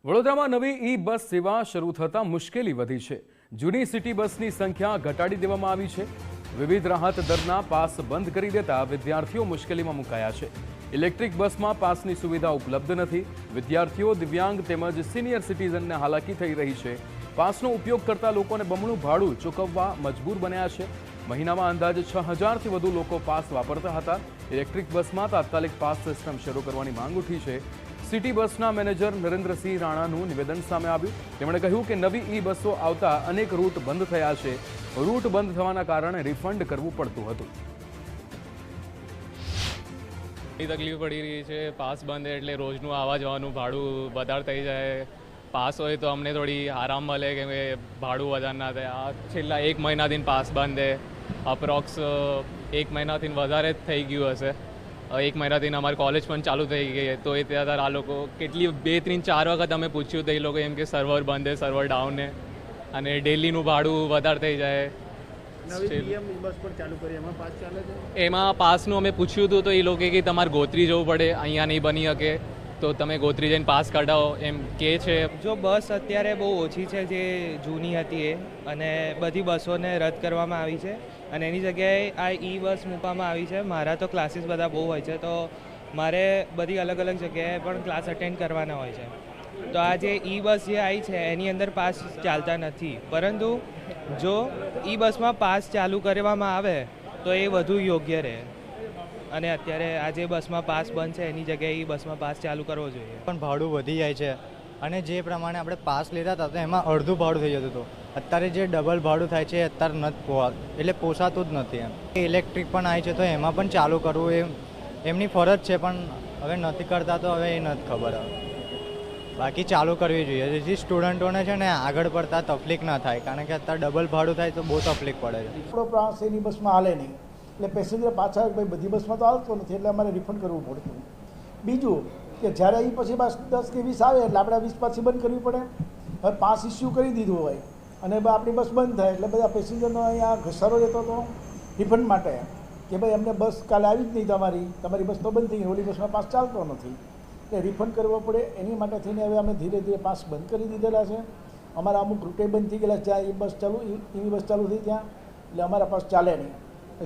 વડોદરામાં નવી ઈ બસ સેવા શરૂ થતાં મુશ્કેલી વધી છે। જૂની સિટી બસની સંખ્યા ઘટાડી દેવામાં આવી છે। વિવિધ રાહત દરના પાસ બંધ કરી દેતા વિદ્યાર્થીઓ મુશ્કેલીમાં મુકાયા છે। ઇલેક્ટ્રિક બસમાં પાસની સુવિધા ઉપલબ્ધ નથી। વિદ્યાર્થીઓ, દિવ્યાંગ તેમજ સિનિયર સિટીઝનને હાલાકી થઈ રહી છે। પાસનો ઉપયોગ કરતા લોકોને બમણું ભાડું ચૂકવવા મજબૂર બન્યા છે। મહિનામાં અંદાજે 6000થી વધુ લોકો પાસ વાપરતા હતા। ઇલેક્ટ્રિક બસમાં તાત્કાલિક પાસ સિસ્ટમ શરૂ કરવાની માંગ ઉઠી છે। સિટી બસના મેનેજર નરેન્દ્રસિંહ રાણાનું નિવેદન સામે આવ્યું। તેમણે કહ્યું કે નવી ઈ બસો આવતા અનેક રૂટ બંધ થયા છે। રૂટ બંધ થવાના કારણે રિફંડ કરવું પડતું હતું। તકલીફ પડી રહી છે। પાસ બંધ એટલે રોજનું આવવા જવાનું ભાડું વધારે થઈ જાય। પાસ હોય તો અમને થોડી આરામ મળે કે ભાડું વધારે ના થાય। આ છેલ્લા 1 મહિનાથી પાસ બંધ છે। અપ્રોક્સ 1 મહિનાથી વધારે જ થઈ ગયું હશે। 1 મહિનાથી અમારી કોલેજ પણ ચાલુ થઈ ગઈ તો એ ત્યારે આ લોકો કેટલી 2, 3, 4 વખત અમે પૂછ્યું તો એ લોકો એમ કે સર્વર બંધ છે, સર્વર ડાઉન છે અને ડેલીનું ભાડું વધારે થઈ જાય। એમાં પાસનું અમે પૂછ્યું હતું તો એ લોકો કે તમારે ગોત્રી જવું પડે, અહીંયા નહીં બની શકે તો તમે ગોત્રી જઈને પાસ કઢાવો એમ કે છે। જો બસ અત્યારે બહુ ઓછી છે જે જૂની હતી એ, અને બધી બસોને રદ કરવામાં આવી છે અને એની જગ્યાએ આ ઈ બસ મૂકવામાં આવી છે। મારા તો ક્લાસીસ બધા બહુ હોય છે તો મારે બધી અલગ અલગ જગ્યાએ પણ ક્લાસ અટેન્ડ કરવાના હોય છે। તો આ જે ઈ બસ જે આવી છે એની અંદર પાસ ચાલતા નથી, પરંતુ જો ઈ બસમાં પાસ ચાલુ કરવામાં આવે તો એ વધુ યોગ્ય રહે અને અત્યારે આ જે બસમાં પાસ બંધ છે એની જગ્યાએ ઈ બસમાં પાસ ચાલુ કરવો જોઈએ। પણ ભાડું વધી જાય છે અને જે પ્રમાણે આપણે પાસ લેતા હતા તો એમાં અડધું ભાડું થઈ જતું હતું। અત્યારે જે ડબલ ભાડું થાય છે અત્યારે નથી એટલે પોસાતું જ નથી એમ। ઇલેક્ટ્રિક પણ આવી છે તો એમાં પણ ચાલુ કરવું એમની ફરજ છે, પણ હવે નથી કરતા તો હવે એ નથી ખબર। બાકી ચાલુ કરવી જોઈએ જેથી સ્ટુડન્ટોને છે ને આગળ પડતા તકલીફ ના થાય, કારણ કે અત્યારે ડબલ ભાડું થાય તો બહુ તકલીફ પડે છે। આપણો પાસ એની બસમાં હાલે નહીં એટલે પેસેન્જર પાછા ભાઈ બધી બસમાં તો આવતો નથી એટલે અમારે રિફંડ કરવું પડતું। બીજું કે જ્યારે એ પછી બસ 10 કે 20 આવે એટલે આપણે 20 પાછી બંધ કરવી પડે। હવે પાસ ઇસ્યુ કરી દીધું હોય અને આપણી બસ બંધ થાય એટલે બધા પેસેન્જરનો અહીંયા ઘસારો રહેતો હતો રિફંડ માટે કે ભાઈ અમને બસ કાલે આવી જ નહીં, તમારી બસ તો બંધ થઈ ગઈ, ઓલી બસમાં પાસ ચાલતો નથી એટલે રિફંડ કરવો પડે। એની માટે થઈને હવે અમે ધીરે ધીરે પાસ બંધ કરી દીધેલા છે। અમારા અમુક રૂટે બંધ થઈ ગયેલા જ્યાં એ બસ ચાલુ એવી બસ ચાલુ થઈ ત્યાં એટલે અમારા પાસ ચાલે નહીં,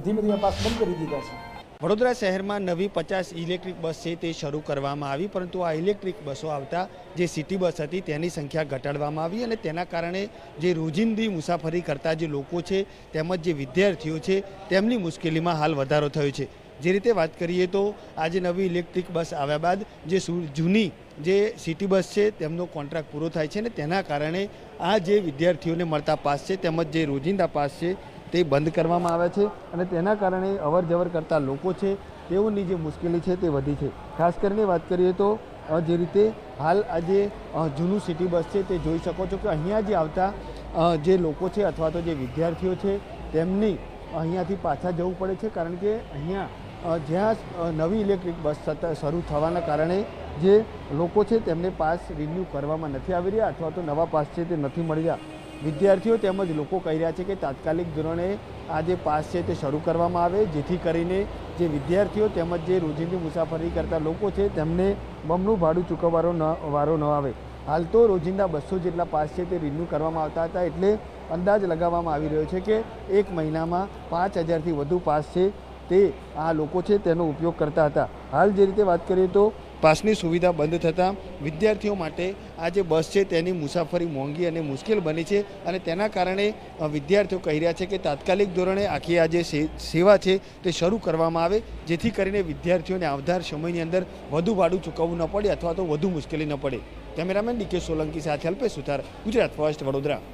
ધીમે ધીમે પાસ બંધ કરી દીધા છે। વડોદરા શહેરમાં નવી 50 ઇલેક્ટ્રિક બસ છે તે શરૂ કરવામાં આવી, પરંતુ આ ઇલેક્ટ્રિક બસો આવતા જે સિટી બસ હતી તેની સંખ્યા ઘટાડવામાં આવી અને તેના કારણે જે રોજિંદી મુસાફરી કરતા જે લોકો છે તેમજ જે વિદ્યાર્થીઓ છે તેમની મુશ્કેલીમાં હાલ વધારો થયો છે। જે રીતે વાત કરીએ તો આજે નવી ઇલેક્ટ્રિક બસ આવ્યા બાદ જે જૂની જે સિટી બસ છે તેમનો કોન્ટ્રાક્ટ પૂરો થાય છે અને તેના કારણે આ જે વિદ્યાર્થીઓને મળતા પાસ છે તેમજ જે રોજિંદા પાસ છે તે બંધ કરવામાં આવ્યા છે અને તેના કારણે અવર જવર કરતા લોકો છે તેઓની જે મુશ્કેલી છે તે વધી છે। ખાસ કરીને વાત કરીએ તો જે રીતે હાલ આજે જૂનું સિટી બસ છે તે જોઈ શકો છો કે અહીંયા જે આવતા જે લોકો છે અથવા તો જે વિદ્યાર્થીઓ છે તેમની અહીંયાથી પાછા જવું પડે છે, કારણ કે અહીંયા જ્યાં નવી ઇલેક્ટ્રિક બસ શરૂ થવાના કારણે જે લોકો છે તેમને પાસ રિન્યૂ કરવામાં નથી આવી રહ્યા અથવા તો નવા પાસ છે તે નથી મળી રહ્યા। વિદ્યાર્થીઓ તેમજ લોકો કહી રહ્યા છે કે તાત્કાલિક ધોરણે આ જે પાસ છે તે શરૂ કરવામાં આવે, જેથી કરીને જે વિદ્યાર્થીઓ તેમજ જે રોજિંદી મુસાફરી કરતા લોકો છે તેમને બમણું ભાડું ચૂકવવાનો વારો ન આવે। હાલ તો રોજિંદા 200 જેટલા પાસ છે તે રિન્યૂ કરવામાં આવતા હતા, એટલે અંદાજ લગાવવામાં આવી રહ્યો છે કે 1 મહિનામાં 5000થી વધુ પાસ છે તે આ લોકો છે તેનો ઉપયોગ કરતા હતા। હાલ જે રીતે વાત કરીએ તો પાસની સુવિધા બંધ થતાં વિદ્યાર્થીઓ માટે આ જે બસ છે તેની મુસાફરી મોંઘી અને મુશ્કેલ બની છે અને તેના કારણે વિદ્યાર્થીઓ કહી રહ્યા છે કે તાત્કાલિક ધોરણે આખી આ જે સેવા છે તે શરૂ કરવામાં આવે, જેથી કરીને વિદ્યાર્થીઓને આવનાર સમયની અંદર વધુ ભાડું ચૂકવવું ન પડે અથવા તો વધુ મુશ્કેલી ન પડે। કેમેરામેન ડીકે સોલંકી સાથે અલ્પેશ સુથાર, ગુજરાત ફર્સ્ટ, વડોદરા।